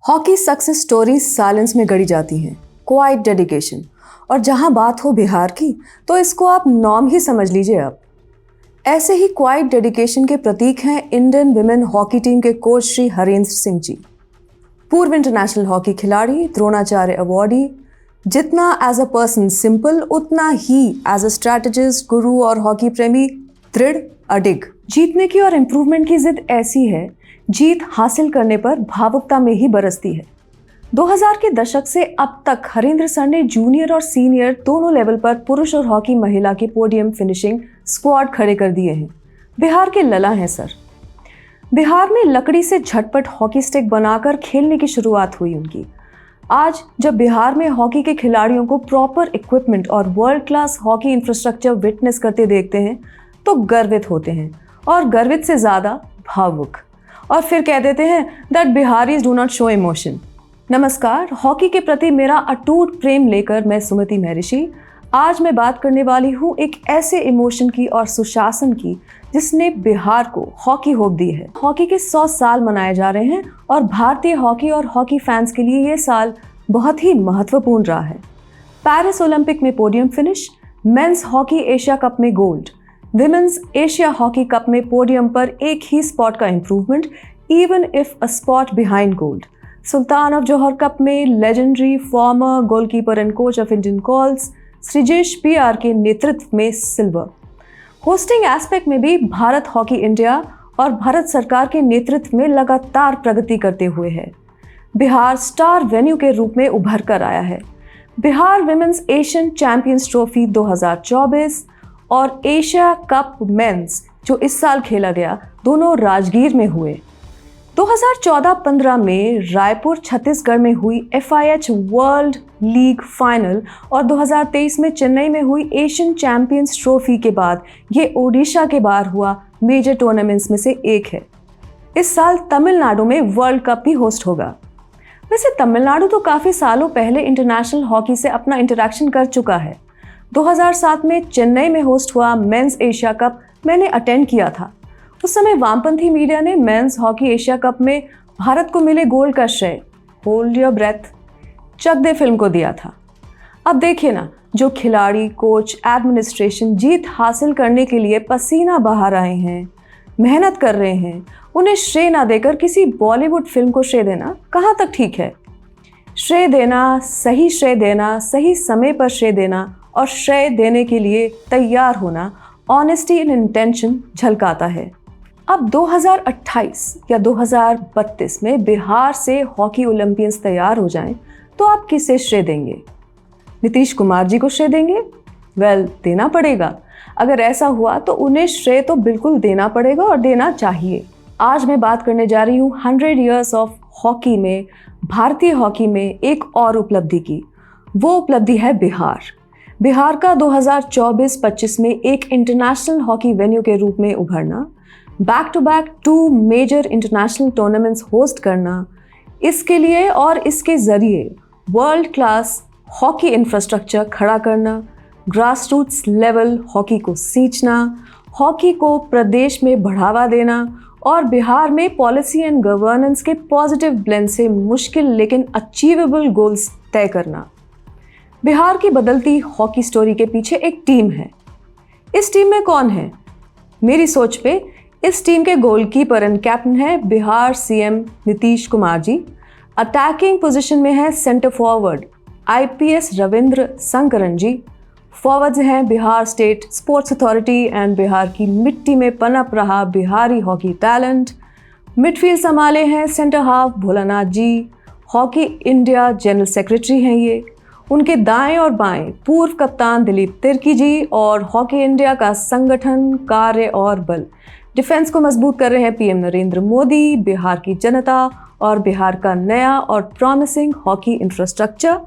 Hockey success stories silence में गढ़ी जाती हैं, क्वाइट डेडिकेशन। और जहां बात हो बिहार की तो इसको आप नॉर्म ही समझ लीजिए। अब ऐसे ही क्वाइट डेडिकेशन के प्रतीक हैं इंडियन विमेन हॉकी टीम के कोच श्री हरेंद्र सिंह जी। पूर्व इंटरनेशनल हॉकी खिलाड़ी, द्रोणाचार्य अवॉर्डी। जितना एज अ पर्सन सिंपल, उतना ही एज अ स्ट्रैटेजिस्ट, गुरु और हॉकी प्रेमी दृढ़, अडिग। जीतने की और इम्प्रूवमेंट की जिद ऐसी है, जीत हासिल करने पर भावुकता में ही बरसती है। 2000 के दशक से अब तक हरेंद्र सर ने जूनियर और सीनियर दोनों लेवल पर पुरुष और हॉकी महिला के पोडियम फिनिशिंग स्क्वाड खड़े कर दिए हैं। बिहार के लला हैं सर। बिहार में लकड़ी से झटपट हॉकी स्टिक बनाकर खेलने की शुरुआत हुई उनकी। आज जब बिहार में हॉकी के खिलाड़ियों को प्रॉपर इक्विपमेंट और world class hockey infrastructure witness करते देखते हैं तो गर्वित होते हैं, और गर्वित से ज़्यादा भावुक। और फिर कह देते हैं that Bihari's do not show emotion. नमस्कार, हॉकी के प्रति मेरा अटूट प्रेम लेकर मैं सुमति महर्षि आज मैं बात करने वाली हूँ एक ऐसे इमोशन की और सुशासन की जिसने बिहार को हॉकी होप दी है। हॉकी के 100 साल मनाए जा रहे हैं और भारतीय हॉकी और हॉकी फैंस के लिए ये साल बहुत ही महत्वपूर्ण रहा है। पेरिस ओलंपिक में podium finish, men's hockey Asia cup में gold, women's Asia hockey cup में पोडियम पर एक ही स्पॉट का improvement, even if a spot behind gold. Sultan of Johor cup में legendary former goalkeeper and coach of Indian colts Sreejesh PR के नेतृत्व में सिल्वर। होस्टिंग एस्पेक्ट में भी भारत हॉकी इंडिया और भारत सरकार के नेतृत्व में लगातार प्रगति करते हुए है। बिहार स्टार वेन्यू के रूप में उभर कर आया है। Bihar women's Asian champions trophy 2024 और एशिया कप मेंस जो इस साल खेला गया, दोनों राजगीर में हुए। 2014-15 में रायपुर छत्तीसगढ़ में हुई FIH वर्ल्ड लीग फाइनल और 2023 में चेन्नई में हुई एशियन चैंपियंस ट्रॉफी के बाद ये ओडिशा के बाहर हुआ मेजर टूर्नामेंट्स में से एक है। इस साल तमिलनाडु में वर्ल्ड कप भी होस्ट होगा। वैसे तमिलनाडु तो काफ़ी सालों पहले इंटरनेशनल हॉकी से अपना इंटरेक्शन कर चुका है। 2007 में चेन्नई में होस्ट हुआ मेंस एशिया कप मैंने अटेंड किया था। उस समय वामपंथी मीडिया ने मेंस हॉकी एशिया कप में भारत को मिले गोल्ड का श्रेय hold your breath Chak De film को दिया था। अब देखिए ना, जो खिलाड़ी, कोच, एडमिनिस्ट्रेशन जीत हासिल करने के लिए पसीना बहा रहे हैं, मेहनत कर रहे हैं, उन्हें श्रेय ना देकर किसी बॉलीवुड फिल्म को श्रेय देना कहाँ तक ठीक है। श्रेय देना, सही समय पर श्रेय देना और श्रेय देने के लिए तैयार होना ऑनेस्टी इन इंटेंशन झलकाता है। अब 2028 या 2032 में बिहार से हॉकी ओलंपियंस तैयार हो जाएं तो आप किसे श्रेय देंगे? नीतीश कुमार जी को श्रेय देंगे? देना पड़ेगा। अगर ऐसा हुआ तो उन्हें श्रेय तो बिल्कुल देना पड़ेगा और देना चाहिए। आज मैं बात करने जा रही हूँ 100 ईयर्स ऑफ हॉकी में, भारतीय हॉकी में एक और उपलब्धि की। वो उपलब्धि है बिहार। बिहार का 2024-25 में एक इंटरनेशनल हॉकी वेन्यू के रूप में उभरना, back to back 2 major international tournaments host करना, इसके लिए और इसके ज़रिए वर्ल्ड क्लास हॉकी इंफ्रास्ट्रक्चर खड़ा करना, ग्रास रूट्स लेवल हॉकी को सींचना, हॉकी को प्रदेश में बढ़ावा देना और बिहार में पॉलिसी एंड गवर्नेंस के पॉजिटिव ब्लेंड से मुश्किल लेकिन अचीवेबल गोल्स तय करना। बिहार की बदलती हॉकी स्टोरी के पीछे एक टीम है। इस टीम में कौन है? मेरी सोच पे इस टीम के गोलकीपर एंड कैप्टन है Bihar CM Nitish Kumar ji. Attacking position में है सेंटर फॉरवर्ड IPS रविंद्र संकरन जी। फॉरवर्ड्स हैं Bihar state sports authority and Bihar की मिट्टी में पनप रहा बिहारी हॉकी टैलेंट। मिडफील्ड संभाले हैं सेंटर हाफ भोलानाथ जी, हॉकी इंडिया जनरल सेक्रेटरी हैं ये। उनके दाएं और बाएं पूर्व कप्तान दिलीप तिर्की जी और हॉकी इंडिया का संगठन, कार्य और बल। डिफेंस को मजबूत कर रहे हैं PM नरेंद्र मोदी, बिहार की जनता और बिहार का नया और प्रॉमिसिंग हॉकी इंफ्रास्ट्रक्चर।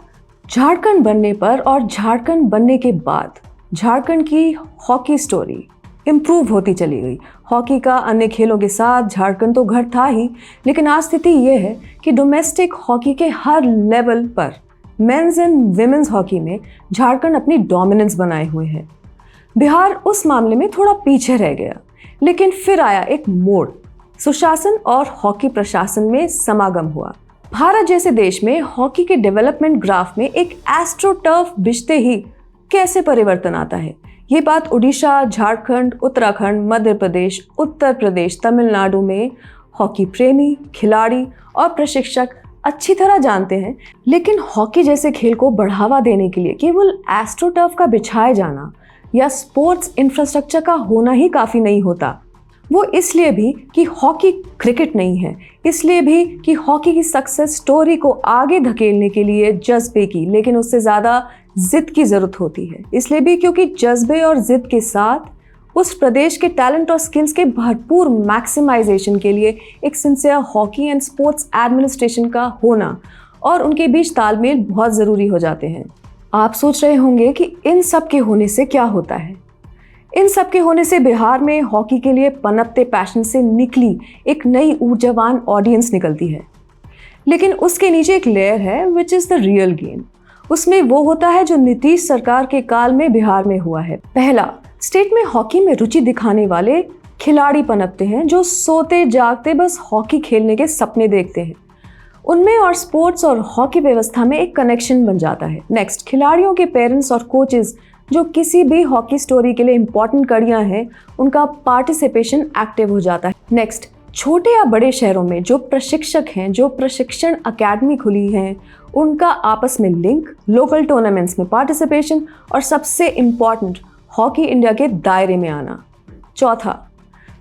झारखंड बनने पर और झारखंड बनने के बाद झारखंड की हॉकी स्टोरी इम्प्रूव होती चली गई। हॉकी का अन्य खेलों के साथ झारखंड तो घर था ही, लेकिन आज स्थिति ये है कि डोमेस्टिक हॉकी के हर लेवल पर मेंस एंड विमेंस हॉकी में झारखंड अपनी डोमिनेंस बनाए हुए है। बिहार उस मामले में थोड़ा पीछे रह गया, लेकिन फिर आया एक मोड़। सुशासन और हॉकी प्रशासन में समागम हुआ। भारत जैसे देश में हॉकी के डेवलपमेंट ग्राफ में एक एस्ट्रोटर्फ बिछते ही कैसे परिवर्तन आता है, ये बात उड़ीसा, झारखंड, उत्तराखंड, मध्य प्रदेश, उत्तर प्रदेश, तमिलनाडु में हॉकी प्रेमी, खिलाड़ी और प्रशिक्षक अच्छी तरह जानते हैं। लेकिन हॉकी जैसे खेल को बढ़ावा देने के लिए केवल एस्ट्रोटर्फ का बिछाए जाना या स्पोर्ट्स इंफ्रास्ट्रक्चर का होना ही काफ़ी नहीं होता। वो इसलिए भी कि हॉकी क्रिकेट नहीं है, इसलिए भी कि हॉकी की सक्सेस स्टोरी को आगे धकेलने के लिए जज्बे की, लेकिन उससे ज़्यादा जिद की ज़रूरत होती है। इसलिए भी क्योंकि जज्बे और जिद के साथ उस प्रदेश के टैलेंट और स्किल्स के भरपूर मैक्सिमाइजेशन के लिए एक sincere hockey and sports administration का होना और उनके बीच तालमेल बहुत ज़रूरी हो जाते हैं। आप सोच रहे होंगे कि इन सब के होने से क्या होता है। इन सब के होने से बिहार में हॉकी के लिए पनपते पैशन से निकली एक नई ऊर्जावान ऑडियंस निकलती है। लेकिन उसके नीचे एक लेयर है which is the real game. उसमें वो होता है जो नीतीश सरकार के काल में बिहार में हुआ है। पहला, स्टेट में हॉकी में रुचि दिखाने वाले खिलाड़ी पनपते हैं जो सोते जागते बस हॉकी खेलने के सपने देखते हैं। उनमें और स्पोर्ट्स और हॉकी व्यवस्था में एक कनेक्शन बन जाता है। नेक्स्ट, खिलाड़ियों के पेरेंट्स और कोचेस जो किसी भी हॉकी स्टोरी के लिए इंपॉर्टेंट कड़ियां हैं, उनका पार्टिसिपेशन एक्टिव हो जाता है। नेक्स्ट, छोटे या बड़े शहरों में जो प्रशिक्षक हैं, जो प्रशिक्षण अकेडमी खुली हैं, उनका आपस में लिंक, लोकल टूर्नामेंट्स में पार्टिसिपेशन और सबसे इम्पॉर्टेंट हॉकी इंडिया के दायरे में आना। चौथा,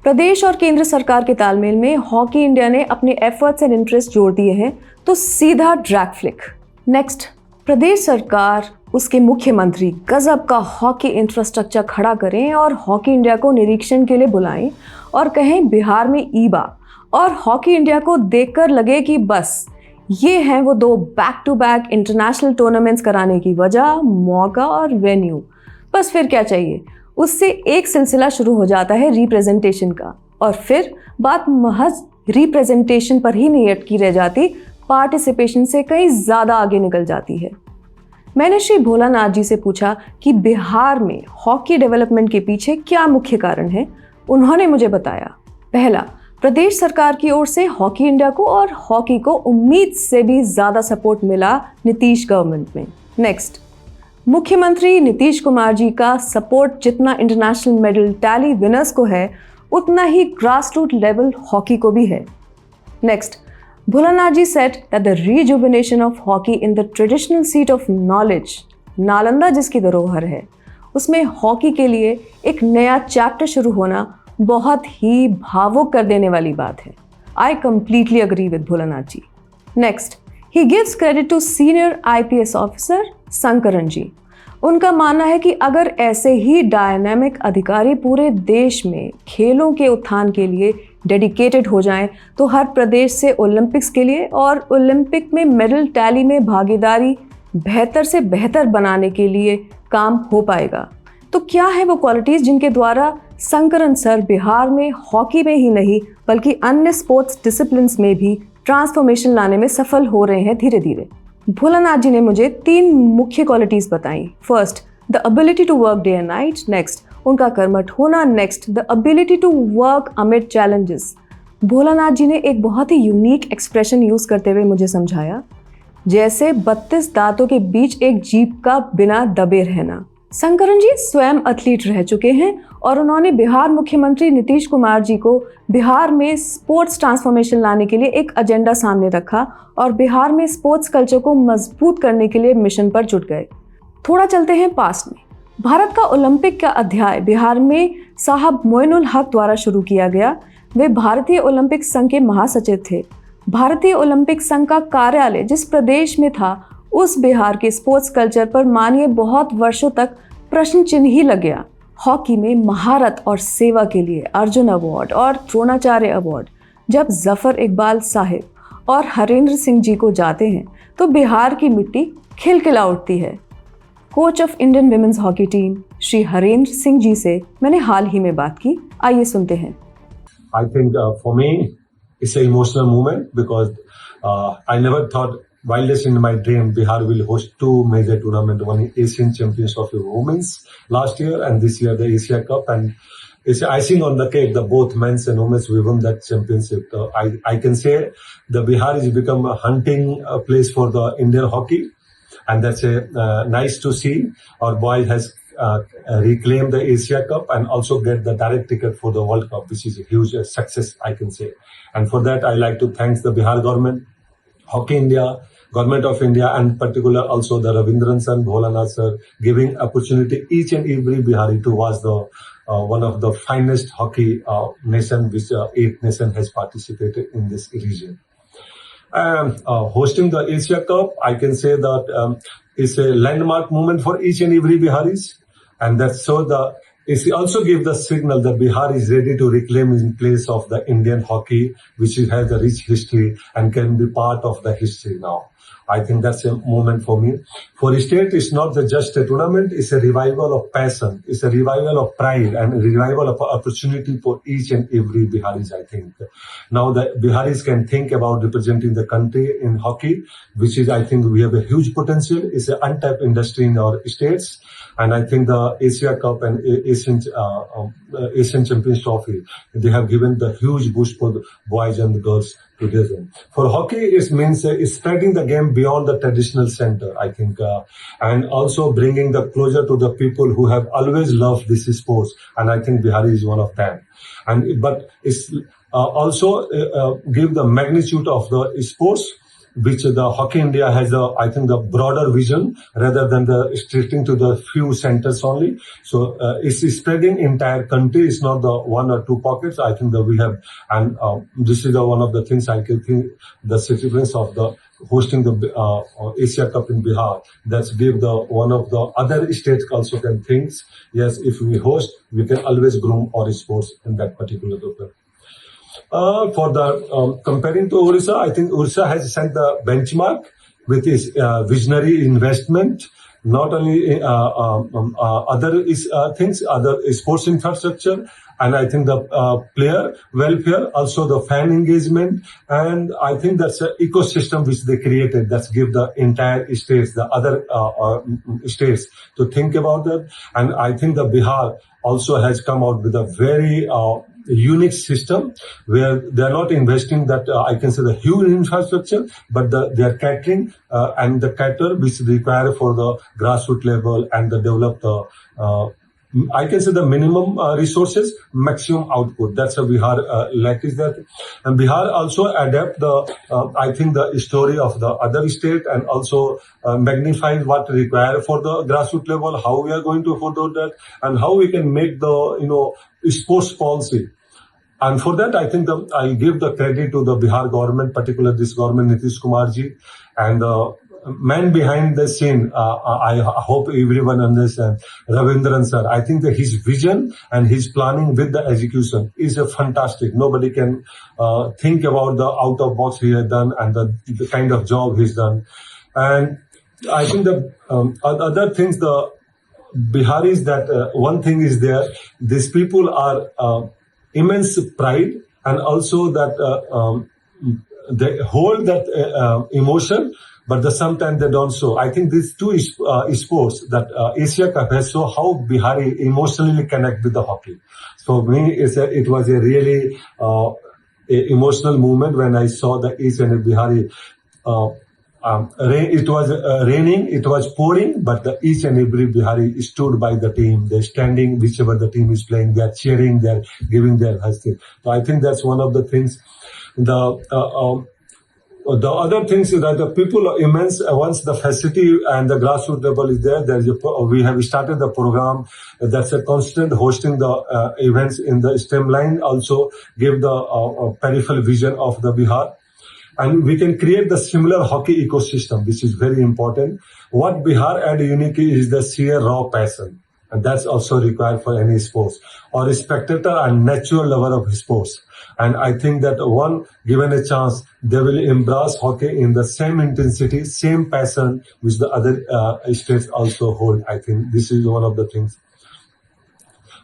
प्रदेश और केंद्र सरकार के तालमेल में हॉकी इंडिया ने अपने एफर्ट्स एंड इंटरेस्ट जोड़ दिए हैं तो सीधा ड्रैग फ्लिक। नेक्स्ट, प्रदेश सरकार, उसके मुख्यमंत्री गजब का हॉकी इंफ्रास्ट्रक्चर खड़ा करें और हॉकी इंडिया को निरीक्षण के लिए बुलाएं और कहें बिहार में ईबा, और हॉकी इंडिया को देखकर लगे कि बस ये हैं वो 2 back to back international tournaments कराने की वजह, मौका और वेन्यू। बस फिर क्या चाहिए, उससे एक सिलसिला शुरू हो जाता है रिप्रेजेंटेशन का, और फिर बात महज रिप्रेजेंटेशन पर ही नहीं अटकी रह जाती, पार्टिसिपेशन से कहीं ज़्यादा आगे निकल जाती है। मैंने श्री भोलानाथ जी से पूछा कि बिहार में हॉकी डेवलपमेंट के पीछे क्या मुख्य कारण है। उन्होंने मुझे बताया, पहला, प्रदेश सरकार की ओर से हॉकी इंडिया को और हॉकी को उम्मीद से भी ज़्यादा सपोर्ट मिला नीतीश गवर्नमेंट में। नेक्स्ट, मुख्यमंत्री नीतीश कुमार जी का सपोर्ट जितना इंटरनेशनल मेडल टैली विनर्स को है, उतना ही ग्रास रूट लेवल हॉकी को भी है। Next, Bholanath ji said that the rejuvenation of hockey in the traditional seat of knowledge, Nalanda जिसकी धरोहर है, उसमें हॉकी के लिए एक नया चैप्टर शुरू होना बहुत ही भावुक कर देने वाली बात है। I completely agree with Bholanath ji. Next, he gives credit to senior IPS officer Shankaran ji. उनका मानना है कि अगर ऐसे ही डायनामिक अधिकारी पूरे देश में खेलों के उत्थान के लिए डेडिकेटेड हो जाएं, तो हर प्रदेश से ओलंपिक्स के लिए और ओलंपिक में मेडल टैली में भागीदारी बेहतर से बेहतर बनाने के लिए काम हो पाएगा। तो क्या है वो क्वालिटीज़ जिनके द्वारा शंकरन सर बिहार में हॉकी में ही नहीं बल्कि अन्य स्पोर्ट्स डिसिप्लिन्स में भी ट्रांसफॉर्मेशन लाने में सफल हो रहे हैं धीरे धीरे। भोलानाथ जी ने मुझे 3 मुख्य क्वालिटीज़ बताई। First, the ability to work day and night. Next, उनका कर्मठ होना। Next, the ability to work amid challenges. Bholanath ji ने एक बहुत ही यूनिक एक्सप्रेशन यूज़ करते हुए मुझे समझाया, जैसे 32 दांतों के बीच एक जीभ का बिना दबे रहना। शंकरन जी स्वयं एथलीट रह चुके हैं और उन्होंने बिहार मुख्यमंत्री नीतीश कुमार जी को बिहार में स्पोर्ट्स ट्रांसफॉर्मेशन लाने के लिए एक एजेंडा सामने रखा और बिहार में स्पोर्ट्स कल्चर को मजबूत करने के लिए मिशन पर जुट गए। थोड़ा चलते हैं पास्ट में। भारत का ओलंपिक का अध्याय बिहार में साहब मोइनुल हक द्वारा शुरू किया गया। वे भारतीय ओलंपिक संघ के महासचिव थे। भारतीय ओलंपिक संघ का कार्यालय जिस प्रदेश में था, उस बिहार के स्पोर्ट्स कल्चर पर मानिए बहुत वर्षों तक प्रश्न चिन्ह ही लग गया। हॉकी में महारत और सेवा के लिए अर्जुन अवार्ड और द्रोणाचार्य अवार्ड जब जफर इकबाल साहिब और हरेंद्र सिंह जी को जाते हैं तो बिहार की मिट्टी खिलखिला उठती है। Coach of Indian women's hockey team Shri Harendra Singh ji से मैंने हाल ही में बात की, आइए सुनते हैं। I think for me it's an emotional moment because I never thought wildest in my dream Bihar will host 2 major tournaments, one Asian Champions of Women's last year and this year the Asia Cup, and it's icing on the cake. The both men's and women's we won that championship. So I can say the Bihar has become a hunting place for the Indian hockey, and that's nice to see. Our boy has reclaimed the Asia Cup and also get the direct ticket for the World Cup, which is a huge success, I can say. And for that, I like to thank the Bihar government, Hockey India, Government of India, and particular also the Ravindran San Bholanath sir, giving opportunity each and every Bihari to watch the one of the finest hockey nation, which 8 nation has participated in this region. Hosting the Asia Cup, I can say that it's a landmark moment for each and every Biharis, and that's so it also gives the signal that Bihar is ready to reclaim in place of the Indian hockey, which has a rich history and can be part of the history now. I think that's a moment for me. For state, it's not just a tournament, it's a revival of passion, it's a revival of pride and a revival of opportunity for each and every Biharis, I think. Now the Biharis can think about representing the country in hockey, which is, I think we have a huge potential. It's an untapped industry in our states. And I think the Asia Cup and Asian Champions Trophy, they have given the huge boost for the boys and the girls together. For hockey, it means spreading the game beyond the traditional center, I think, and also bringing the closer to the people who have always loved this sports. And I think Bihari is one of them. But it's also give the magnitude of the sports, which the Hockey India has, I think, the broader vision rather than the restricting to the few centers only. So it's spreading entire country. It's not the 1 or 2 pockets. I think that we have, and this is one of the things I can think the significance of the hosting the Asia Cup in Bihar. That's give the one of the other states also can think, yes, if we host, we can always groom our sports in that particular group. For the comparing to Orissa, I think Orissa has set the benchmark with its visionary investment, not only other things, other sports infrastructure, and I think the player welfare, also the fan engagement, and I think that's an ecosystem which they created that's give the entire states, the other states to think about that. And I think the Bihar also has come out with a very unique system where they are not investing that I can say the huge infrastructure, but they are catering and the cater which require for the grassroots level and the develop the I can say the minimum resources, maximum output. That's a Bihar lack is that. And Bihar also adapt the, I think the story of the other state and also magnify what require for the grassroots level, how we are going to follow that and how we can make the, sports policy. And for that, I think I give the credit to the Bihar government, particularly this government, Nitish Kumar ji, and man behind the scene, I hope everyone understands, Ravindran sir. I think that his vision and his planning with the execution is a fantastic. Nobody can think about the out of box he has done and the kind of job he's done. And I think the other things, the Biharis, that one thing is there, these people are immense pride and also that they hold that emotion, but sometimes they don't show. I think these two sports that Asia Cup has shown how Bihari emotionally connect with the hockey. For me, it was a really emotional moment when I saw the each and every Bihari. It was raining, it was pouring, but each and every Bihari stood by the team. They're standing, whichever the team is playing, they're cheering, they're giving their hashtag. So I think that's one of the things. The other things is that the people are immense. Once the facility and the grassroots level is there, we have started the program that's a constant hosting the events in the stem line, also give the peripheral vision of the Bihar. And we can create the similar hockey ecosystem, which is very important. What Bihar add uniquely is the sheer raw passion. And that's also required for any sports or a spectator and natural lover of sports. And I think that one given a chance, they will embrace hockey in the same intensity, same passion which the other states also hold. I think this is one of the things.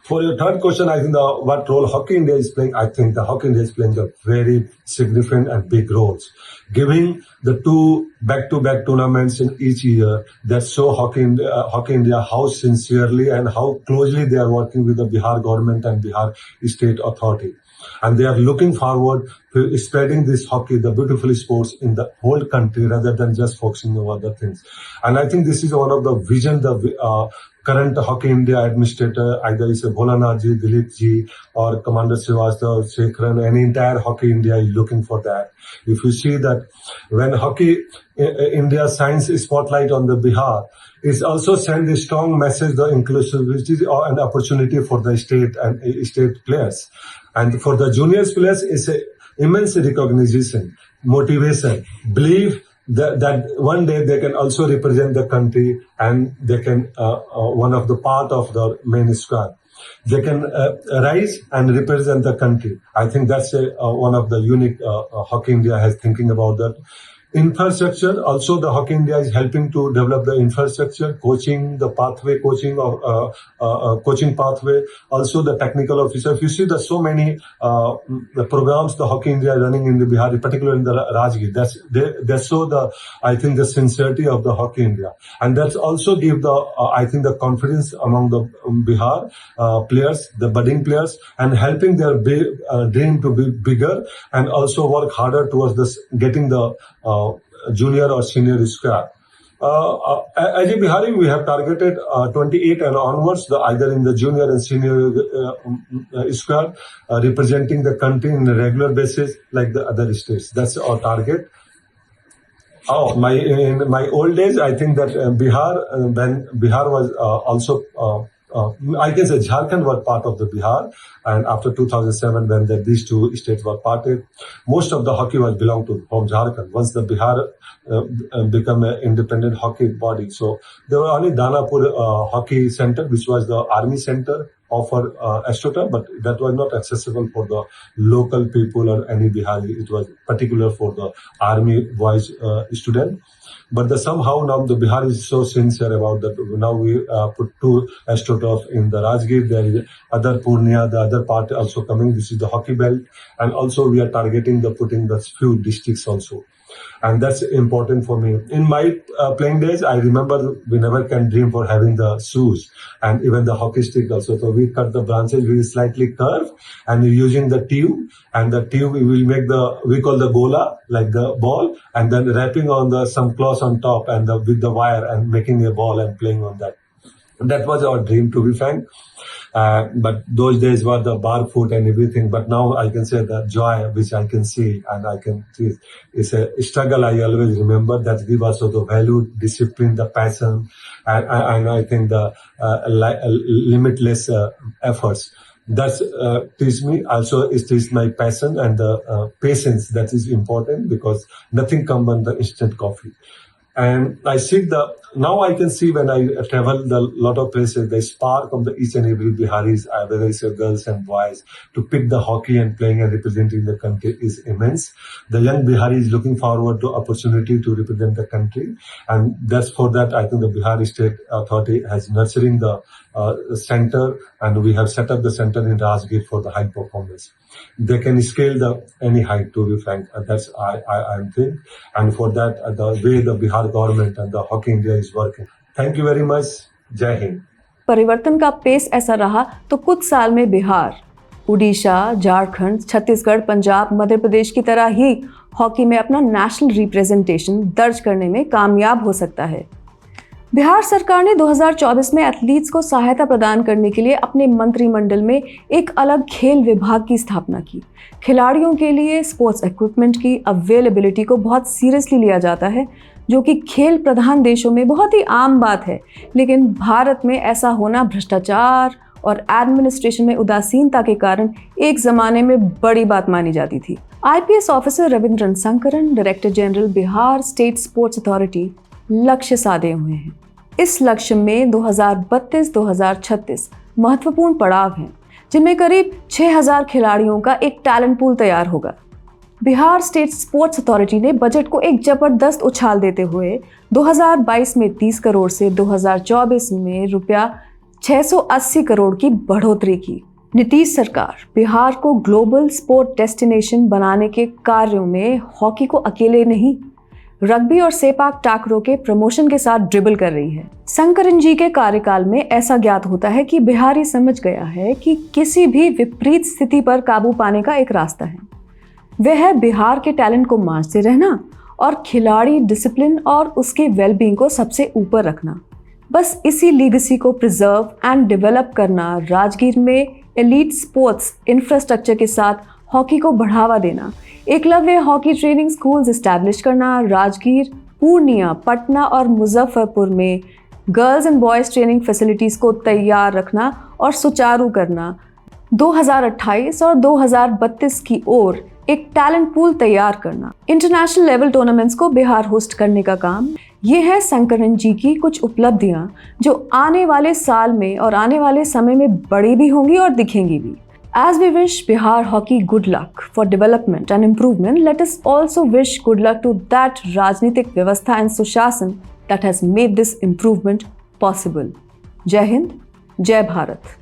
For your third question, I think what role Hockey India is playing, I think the Hockey India is playing a very significant and big roles. Giving the 2 back-to-back tournaments in each year that show Hockey India how sincerely and how closely they are working with the Bihar government and Bihar State Authority. And they are looking forward to spreading this hockey, the beautiful sports in the whole country rather than just focusing on other things. And I think this is one of the vision the current Hockey India administrator, either is Bholanath ji, Dilip ji, or Commander Srivastava, Shekharan, and entire Hockey India is looking for that. If you see that when Hockey India shines a spotlight on the Bihar, it also sends a strong message, the inclusivity and opportunity for the state and state players. And for the juniors players, it's an immense recognition, motivation, belief that one day they can also represent the country and they can one of the part of the main squad. They can rise and represent the country. I think that's one of the unique Hockey India has thinking about that. Infrastructure, also the Hockey India is helping to develop the infrastructure, coaching, the pathway, coaching pathway, also the technical officer. If you see there's so many the programs the Hockey India is running in the Bihar, particularly in the Rajgir, they show I think the sincerity of the Hockey India. And that's also give I think the confidence among the Bihar players, the budding players, and helping their dream to be bigger and also work harder towards this, getting the junior or senior squad. As a Bihari, we have targeted 28 and onwards, either in the junior and senior squad, representing the country on a regular basis like the other states. That's our target. In my old days, I think that Bihar, when Bihar was also I can say Jharkhand was part of the Bihar, and after 2007 when these two states were parted, most of the hockey was belonged to from Jharkhand. Once the Bihar become an independent hockey body, so there were only Danapur hockey center, which was the army center offer AstroTurf, but that was not accessible for the local people or any Bihari. It was particular for the army boys student. But somehow now the Bihar is so sincere about that. Now we put 2 AstroTurf in the Rajgir. There is other Purnia, the other part also coming. This is the hockey belt. And also we are targeting putting the few districts also. And that's important for me. In my playing days, I remember we never can dream for having the shoes and even the hockey stick also. So we cut the branches, we slightly curve and using the tube, and the tube we will make we call the gola, like the ball, and then wrapping on some cloth on top and with the wire and making a ball and playing on that. That was our dream, to be frank. But those days were the barefoot and everything. But now I can say the joy which I can see and I can see is a struggle. I always remember that give us the value, discipline, the passion, and I think the limitless efforts. That's teach me. Also, it is my passion and the patience that is important, because nothing comes on the instant coffee. And I see now I can see when I travel a lot of places, the spark of each and every Biharis, whether it's girls and boys, to pick the hockey and playing and representing the country is immense. The young Bihari is looking forward to opportunity to represent the country. And that's for that, I think the Bihar State Authority has nurturing the center, and we have set up the center in Rajgir for the high performance. They can scale any height, to be frank. That's I think. And for that, the way the Bihar government and the Hockey India is working. Thank you very much. Jai Hind. परिवर्तन का pace ऐसा रहा तो कुछ साल में बिहार, उड़ीसा, झारखंड, छत्तीसगढ़, पंजाब, मध्य प्रदेश की तरह ही हॉकी में अपना नेशनल रिप्रेजेंटेशन दर्ज करने में कामयाब हो सकता है। बिहार सरकार ने 2024 में एथलीट्स को सहायता प्रदान करने के लिए अपने मंत्रिमंडल में एक अलग खेल विभाग की स्थापना की। खिलाड़ियों के लिए स्पोर्ट्स इक्विपमेंट की अवेलेबिलिटी को बहुत सीरियसली लिया जाता है, जो कि खेल प्रधान देशों में बहुत ही आम बात है, लेकिन भारत में ऐसा होना भ्रष्टाचार और एडमिनिस्ट्रेशन में उदासीनता के कारण एक ज़माने में बड़ी बात मानी जाती थी। IPS officer Ravindran Shankaran, director general Bihar state sports authority, लक्ष्य साधे हुए हैं। इस लक्ष्य में 2032-2036 महत्वपूर्ण पड़ाव हैं, जिनमें करीब 6000 खिलाड़ियों का एक टैलेंट पूल तैयार होगा। बिहार स्टेट स्पोर्ट्स अथॉरिटी ने बजट को एक जबरदस्त उछाल देते हुए 2022 में 30 करोड़ से 2024 में रुपया 680 करोड़ की बढ़ोतरी की। नीतीश सरकार बिहार को ग्लोबल स्पोर्ट डेस्टिनेशन बनाने के कार्यों में हॉकी को अकेले नहीं, रग्बी और सेपाक टाकरो के प्रमोशन के साथ ड्रिबल कर रही है। शंकरन जी के कार्यकाल में ऐसा ज्ञात होता है कि बिहारी समझ गया है कि किसी भी विपरीत स्थिति पर काबू पाने का एक रास्ता है, वह है बिहार के टैलेंट को मांझते रहना और खिलाड़ी डिसिप्लिन और उसके वेलबींग को सबसे ऊपर रखना। बस इसी लीगेसी को प्रिजर्व एंड डेवलप करना, राजगीर में एलीट स्पोर्ट्स इंफ्रास्ट्रक्चर के साथ हॉकी को बढ़ावा देना, Eklavya hockey training schools establish करना, राजगीर, पूर्णिया, पटना और मुजफ्फरपुर में girls and boys training facilities को तैयार रखना और सुचारू करना, 2028 और 2032 की ओर एक टैलेंट पूल तैयार करना, इंटरनेशनल लेवल टूर्नामेंट्स को बिहार होस्ट करने का काम, ये है शंकरन जी की कुछ उपलब्धियां जो आने वाले साल में और आने वाले समय में बड़ी भी होंगी और दिखेंगी भी। As we wish Bihar hockey good luck for development and improvement, let us also wish good luck to that Rajnitik Vyavastha and Sushasan that has made this improvement possible. Jai Hind, Jai Bharat.